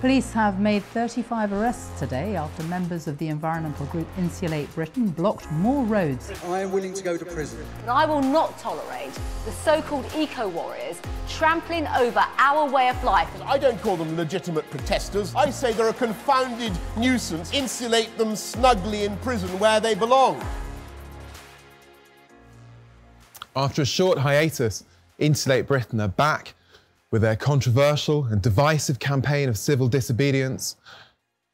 Police have made 35 arrests today after members of the environmental group Insulate Britain blocked more roads. I am willing to go to prison. But I will not tolerate the so-called eco-warriors trampling over our way of life. I don't call them legitimate protesters. I say they're a confounded nuisance. Insulate them snugly in prison where they belong. After a short hiatus, Insulate Britain are back with their controversial and divisive campaign of civil disobedience,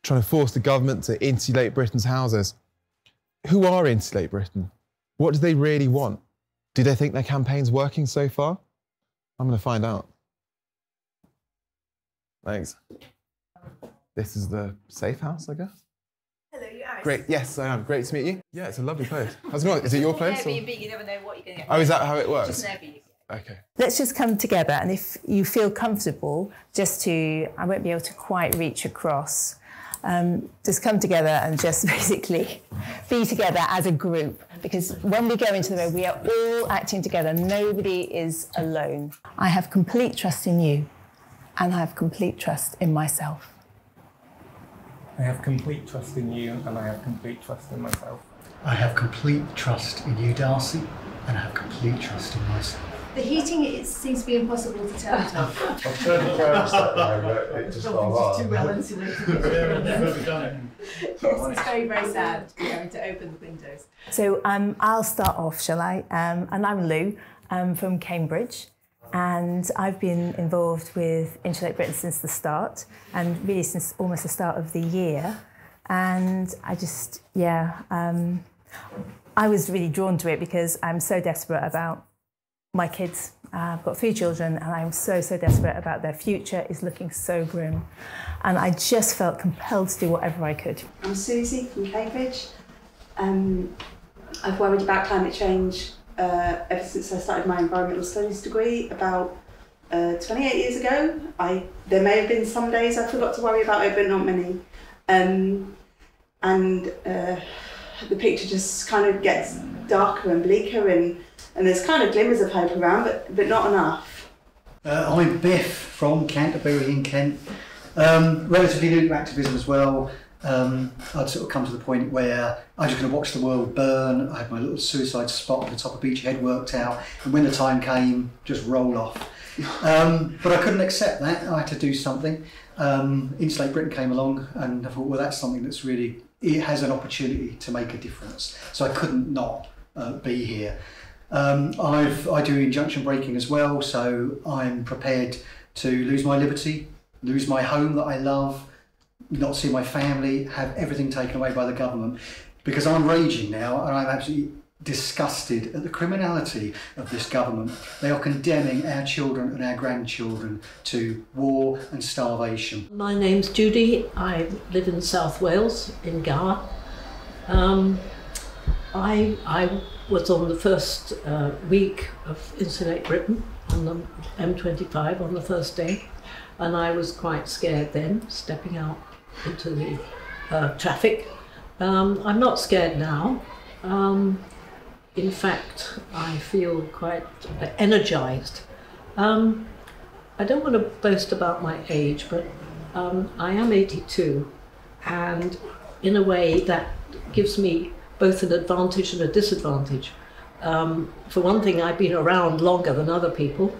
trying to force the government to insulate Britain's houses. Who are Insulate Britain? What do they really want? Do they think their campaign's working so far? I'm going to find out. Thanks. This is the safe house, I guess? Hello, you're Aris. Great, yes, I am. Great to meet you. Yeah, it's a lovely place. How's it going? Is it your place? Airbnb, you never know what you're going to get. Oh, is that how it works? Just an Airbnb. Okay. Let's just come together, and if you feel comfortable, I won't be able to quite reach across, just come together and just basically be together as a group, because when we go into the road, we are all acting together. Nobody is alone. I have complete trust in you, and I have complete trust in myself. I have complete trust in you, and I have complete trust in myself. I have complete trust in you, Darcy, and I have complete trust in myself. The heating, it seems to be impossible to turn off. I've turned the thermostat down, but it just got on. Too well insulated. Yes, it's very, very sad having to open the windows. So I'll start off, shall I? And I'm Lou from Cambridge, and I've been involved with Insulate Britain since the start, and really since almost the start of the year. And I just, I was really drawn to it because I'm so desperate about my kids. I've got 3 children, and I'm so desperate about their future. Is looking so grim. And I just felt compelled to do whatever I could. I'm Susie from Cambridge. I've worried about climate change ever since I started my environmental studies degree about 28 years ago. There may have been some days I forgot to worry about it, but not many. The picture just kind of gets darker and bleaker, and there's kind of glimmers of hope around, but not enough. I'm Biff from Canterbury in Kent. Relatively new to activism as well. I'd sort of come to the point where I was just going to watch the world burn. I had my little suicide spot on the top of Beachhead worked out, and when the time came, just roll off. But I couldn't accept that. I had to do something. Insulate Britain came along, and I thought, well, that's something that's really, it has an opportunity to make a difference. So I couldn't not be here. I do injunction breaking as well, so I'm prepared to lose my liberty, lose my home that I love, not see my family, have everything taken away by the government, because I'm raging now, and I'm absolutely disgusted at the criminality of this government. They are condemning our children and our grandchildren to war and starvation. My name's Judy. I live in South Wales, in Gower. I was on the first week of Insulate Britain on the M25 on the first day, and I was quite scared then, stepping out into the traffic. I'm not scared now. In fact, I feel quite energised. I don't want to boast about my age, but I am 82, and in a way that gives me both an advantage and a disadvantage. For one thing, I've been around longer than other people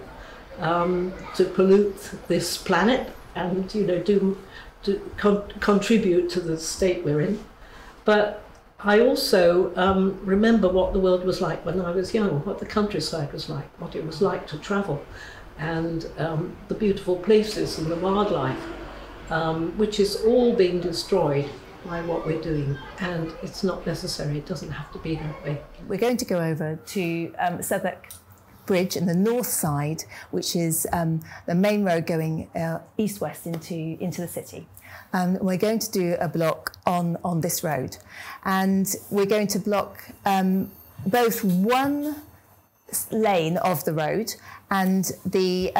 to pollute this planet and contribute to the state we're in. But I also remember what the world was like when I was young, what the countryside was like, what it was like to travel, and the beautiful places and the wildlife, which is all being destroyed by what we're doing, and it's not necessary, it doesn't have to be that way. We're going to go over to Southwark Bridge in the north side, which is the main road going east-west into the city. We're going to do a block on this road, and we're going to block both one lane of the road and the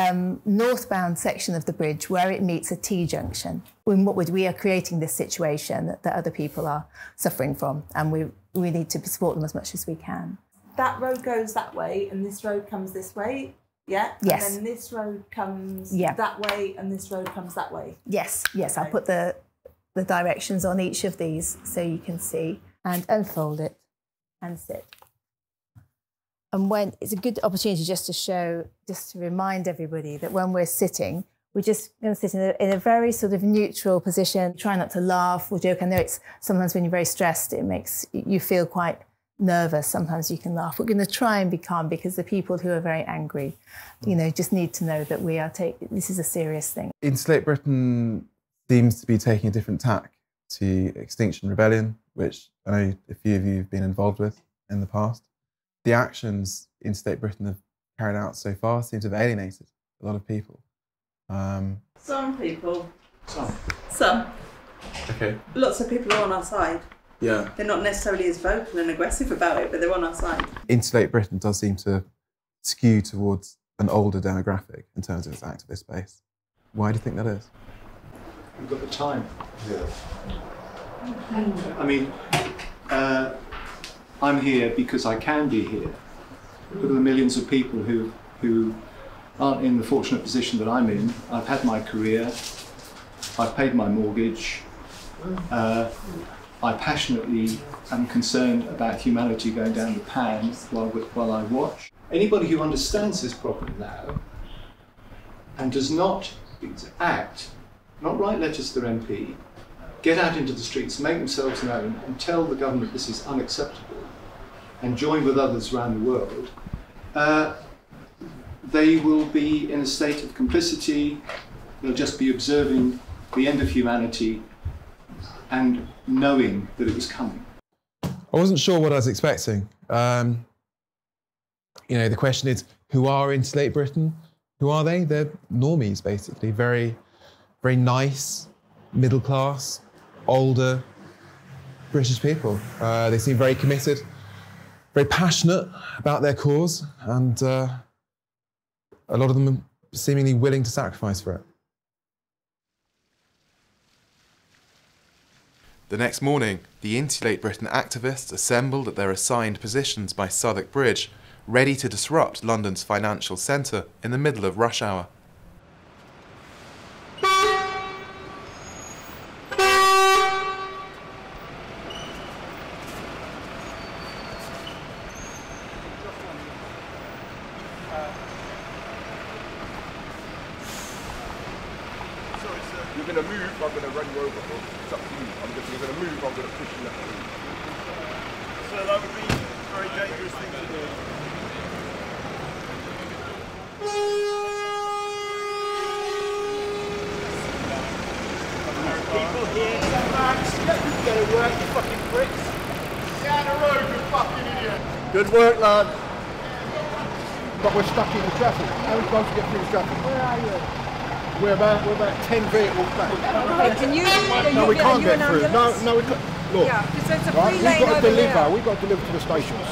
northbound section of the bridge where it meets a T-junction. We are creating this situation that other people are suffering from, and we need to support them as much as we can. That road goes that way and this road comes this way. Yeah? Yes. And then this road comes Yeah. that way and this road comes that way. Yes, yes. Okay. I'll put the directions on each of these so you can see, and unfold it and sit. And when it's a good opportunity just to remind everybody that when we're sitting, we're just going to sit in a very sort of neutral position. Try not to laugh or joke. I know it's sometimes when you're very stressed, it makes you feel quite nervous. Sometimes you can laugh. We're going to try and be calm because the people who are very angry, you know, just need to know that this is a serious thing. Insulate Britain seems to be taking a different tack to Extinction Rebellion, which I know a few of you have been involved with in the past. The actions Insulate Britain have carried out so far seem to have alienated a lot of people. Some people. Some. Some. Okay. Lots of people are on our side. Yeah. They're not necessarily as vocal and aggressive about it, but they're on our side. Insulate Britain does seem to skew towards an older demographic in terms of its activist base. Why do you think that is? We've got the time. Yeah. I mean, I'm here because I can be here. Look at the millions of people who aren't in the fortunate position that I'm in. I've had my career, I've paid my mortgage, I passionately am concerned about humanity going down the pan while I watch. Anybody who understands this problem now and does not act, not write letters to their MP, get out into the streets, make themselves known and tell the government this is unacceptable and join with others around the world, they will be in a state of complicity. They'll just be observing the end of humanity and knowing that it was coming. I wasn't sure what I was expecting. You know, the question is, who are Insulate Britain? Who are they? They're normies, basically. Very, very nice, middle class, older British people. They seem very committed, very passionate about their cause, and a lot of them are seemingly willing to sacrifice for it. The next morning, the Insulate Britain activists assembled at their assigned positions by Southwark Bridge, ready to disrupt London's financial centre in the middle of rush hour. You're going to move, I'm going to run you over. It's up to you. You're going to move, I'm going to push you left. So that would be a very dangerous thing to do. People here, Max, get to work, you fucking pricks. Get out of the road, you fucking idiot. Good work, lad. But we're stuck in the traffic. How are we supposed to get through the traffic? Where are you? We're about 10 vehicles back. Okay, can you? No, we can't get through. No, we can't. Look, Yeah, because it's a right, free lane over here. we've got to deliver to the stations.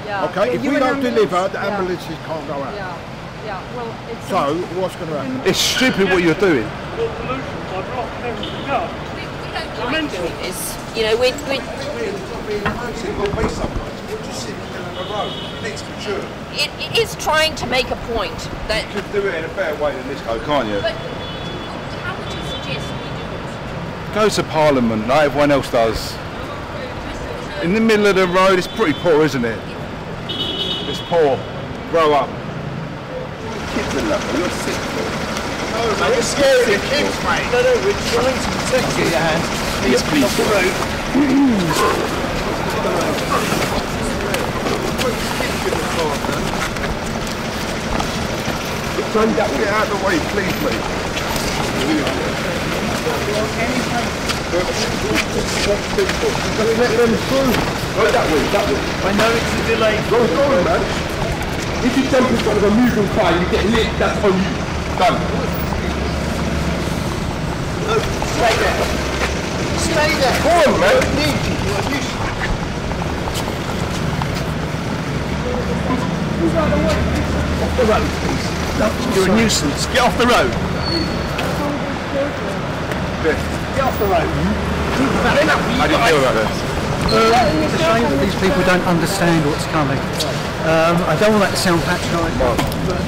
Yeah. Okay, if you we and don't deliver, the yeah. ambulances can't go out. Yeah, yeah. Well, it's So, what's going to happen? It's stupid what you're doing. We don't like doing this. You know, It's got to be something. We're just sitting in the middle of the road. It needs to mature. it is trying to make a point that. You could do it in a better way than this, can't you? But how would you suggest we do it? Go to Parliament like everyone else does. In the middle of the road, it's pretty poor, isn't it? It's poor. Grow up. Kids are lovely. You're sick. No, mate, you're scaring the kids, mate. No, we're trying to protect you. These people. Off the road. Get out of the way, please, mate. Let them through. Go that way, that way. I know it's a delay. Go on, man. If you jump in front of a moving car, you get lit, that's on you. Done. Stay there. Stay there. Go on, man. I need you. Off the road, please. You're a nuisance. Get off the road. Get off the road. How do you feel about this? It's a shame that these people don't understand what's coming. I don't want that to sound patronising, but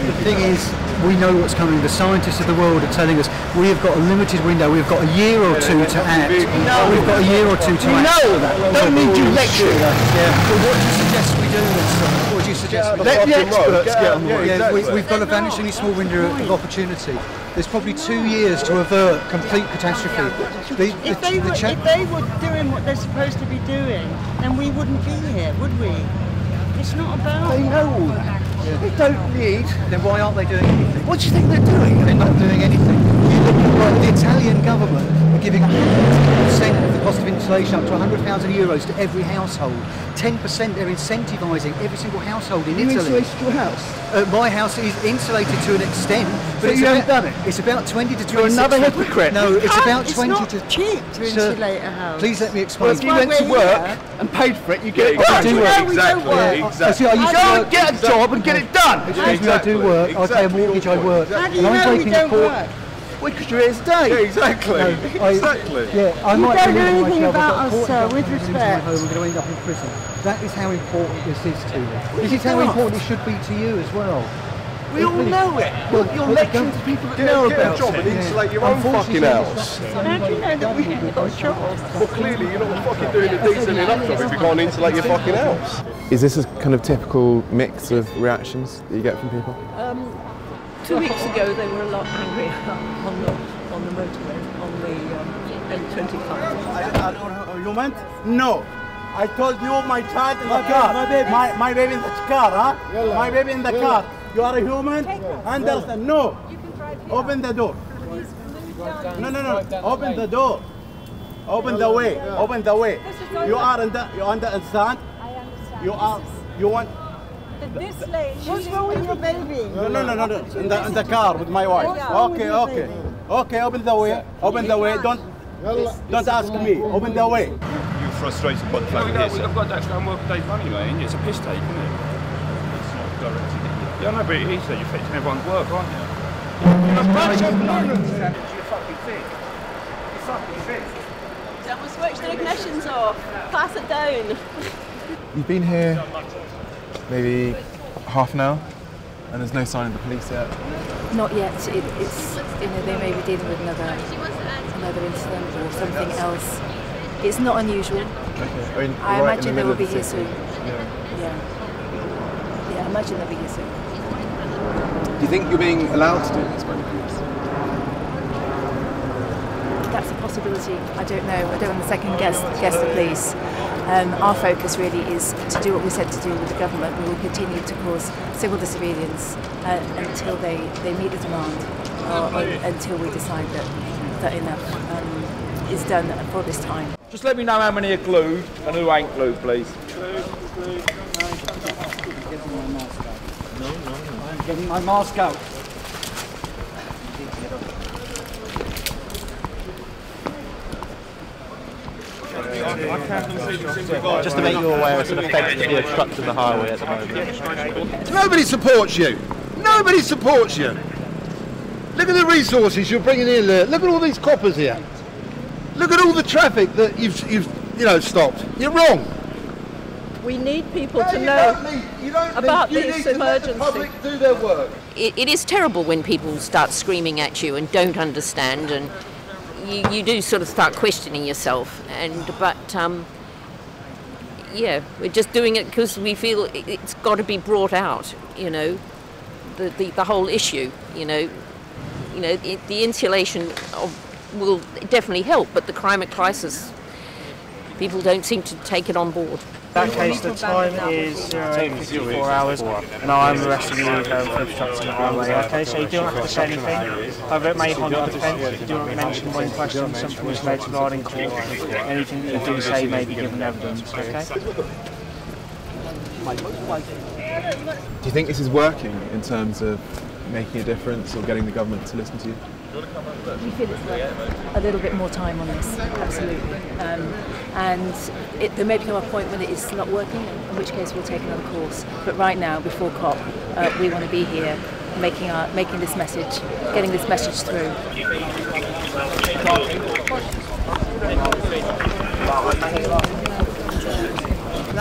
the thing is, we know what's coming. The scientists of the world are telling us we have got a limited window. We've got a year or two to act. We've got a year or two to act. We know that. Don't need you lecturing. Yeah. Well, what do you suggest we do then, sir? What do you suggest? Let the experts get on board. We've got a vanishingly small window of opportunity. There's probably 2 years to avert complete catastrophe. If they were doing what they're supposed to be doing, then we wouldn't be here, would we? It's not about... They know all that. Yeah. They don't need... Then why aren't they doing anything? What do you think they're doing? They're not doing anything. You look at the Italian government are giving 100% of the cost of insulation up to €100,000 to every household. 10% they're incentivising every single household in Italy. You insulated your house? My house is insulated to an extent, but you haven't done it? It's about 20 to 26. You're another hypocrite. No, it's about 20 it's not to... cheap to insulate a house. Please let me explain. Well, if you went to work and paid for it, you get it done. I do work. Exactly. Go and get a job and get it done. Excuse me, I do work. I pay a mortgage, I work. How do you know we don't work? Well, because you're here today. Yeah, exactly. Exactly. I You might don't know believe in anything myself. about I've got us, sir, with into my respect. home, I'm going to end up in prison. That is how important this is to me. This is how important it should be to you as well. We all know it. Well, you're lecturing to people that know about it. Get a job and insulate your own fucking house. How do you know that we haven't got a job? Well, clearly you're not fucking doing a decent enough job if you can't insulate your fucking house. Is this a kind of typical mix of reactions that you get from people? 2 weeks ago they were a lot angrier on the motorway, on the M25. I don't have argument? No. I told you my child in the car. My baby in the car, huh? My baby in the car. You are a human? Understand? No. Open the door. No. Open the door. Open the way. Open the way. You understand? I understand. You want... This lady. What's wrong with your baby? No. In the car with my wife. Okay, open the way. Open the way. Don't ask me. Open the way. You're frustrated by the fact that I've got to go and work a day's money, mate. It's a piss take, isn't it? It's not directed at you. Yeah, no, but it is, you're affecting everyone's work, aren't you? You're a bunch of ignorance. You're fucking thick. You're fucking thick. Someone switch the ignitions off. Pass it down. You've been here maybe half an hour and there's no sign of the police yet? Not yet. It's they may be dealing with another incident or something else. It's not unusual. Okay. I imagine they will be here soon. Yeah, I imagine they'll be here soon. Do you think you're being allowed to do this by the police? That's a possibility. I don't know. I don't want to second guess the police. Our focus really is to do what we said to do with the government. We will continue to cause civil disobedience until they meet the demand, or until we decide that enough is done for this time. Just let me know how many are glued and who ain't glued, please. I'm getting my mask out. Just to make you aware, it's an effectively obstructing the highway at the moment. Nobody supports you. Nobody supports you. Look at the resources you're bringing in there. Look at all these coppers here. Look at all the traffic that you've stopped. You're wrong. We need people to know about these emergencies. Let the public do their work. It is terrible when people start screaming at you and don't understand, and you do sort of start questioning yourself. But we're just doing it because we feel it's got to be brought out. The whole issue. The insulation will definitely help, but the climate crisis, people don't seem to take it on board. In that case, the time is 54 hours. Now I'm arresting you for obstructing the highway. Okay, so you don't have to say anything. However, it may hold up defence. You do not mention when questioning something was later regarding court. Anything that you do say may be given evidence. Okay. Do you think this is working in terms of making a difference or getting the government to listen to you? We feel it's worth a little bit more time on this, absolutely. There may become a point when it is not working, in which case we'll take another course. But right now, before COP, we want to be here, making this message, getting this message through.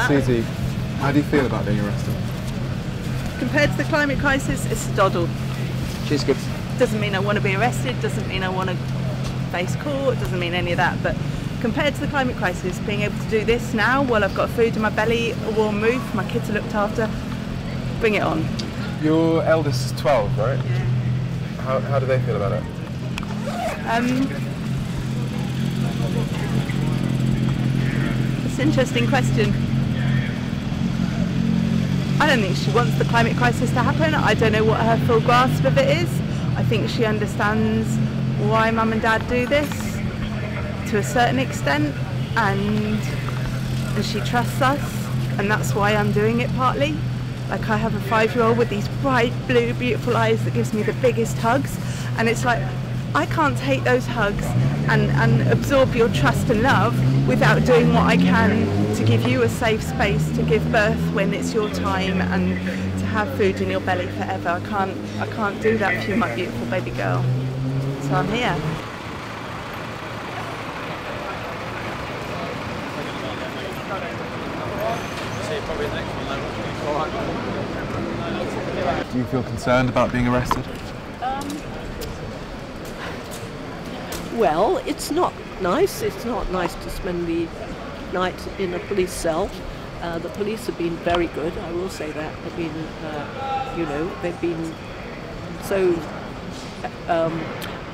Susie, how do you feel about being arrested? Compared to the climate crisis, it's a doddle. She's good. Doesn't mean I want to be arrested, doesn't mean I want to face court, doesn't mean any of that, but compared to the climate crisis, being able to do this now while I've got food in my belly, a warm roof, my kids are looked after, bring it on. Your eldest is 12, right? Yeah. How do they feel about it? It's an interesting question. I don't think she wants the climate crisis to happen. I don't know what her full grasp of it is. I think she understands why Mum and Dad do this to a certain extent, and she trusts us, and that's why I'm doing it partly. Like, I have a 5-year-old with these bright blue beautiful eyes that gives me the biggest hugs, and it's like I can't take those hugs and absorb your trust and love without doing what I can to give you a safe space to give birth when it's your time and to have food in your belly forever. I can't do that for you, my beautiful baby girl. So I'm here. Do you feel concerned about being arrested? Well, it's not nice. It's not nice to spend the night in a police cell. The police have been very good, I will say that. They've been, they've been so,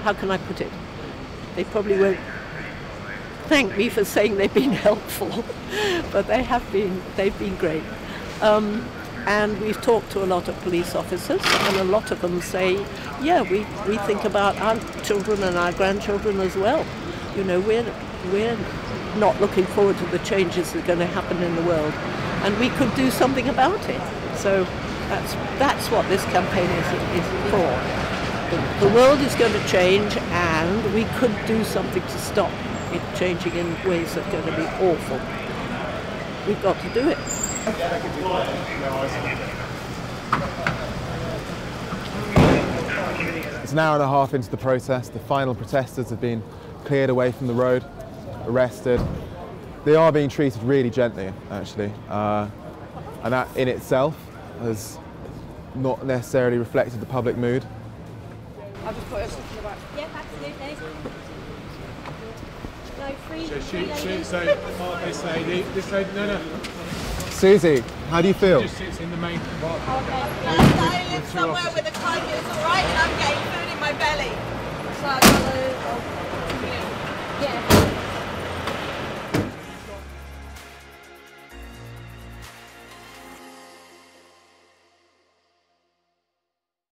how can I put it? They probably won't thank me for saying they've been helpful, but they've been great. And we've talked to a lot of police officers, and a lot of them say, yeah, we think about our children and our grandchildren as well. We're not looking forward to the changes that are going to happen in the world, and we could do something about it. So that's what this campaign is for. The world is going to change, and we could do something to stop it changing in ways that are going to be awful. We've got to do it. It's an hour and a half into the protest. The final protesters have been cleared away from the road, arrested. They are being treated really gently, actually, and that in itself has not necessarily reflected the public mood. I'll just put us in the back. Yeah, absolutely. No, free. This lady, no. Susie, how do you feel? Just sits in the main compartment. I live somewhere where the climate is alright and I'm getting food in my belly. So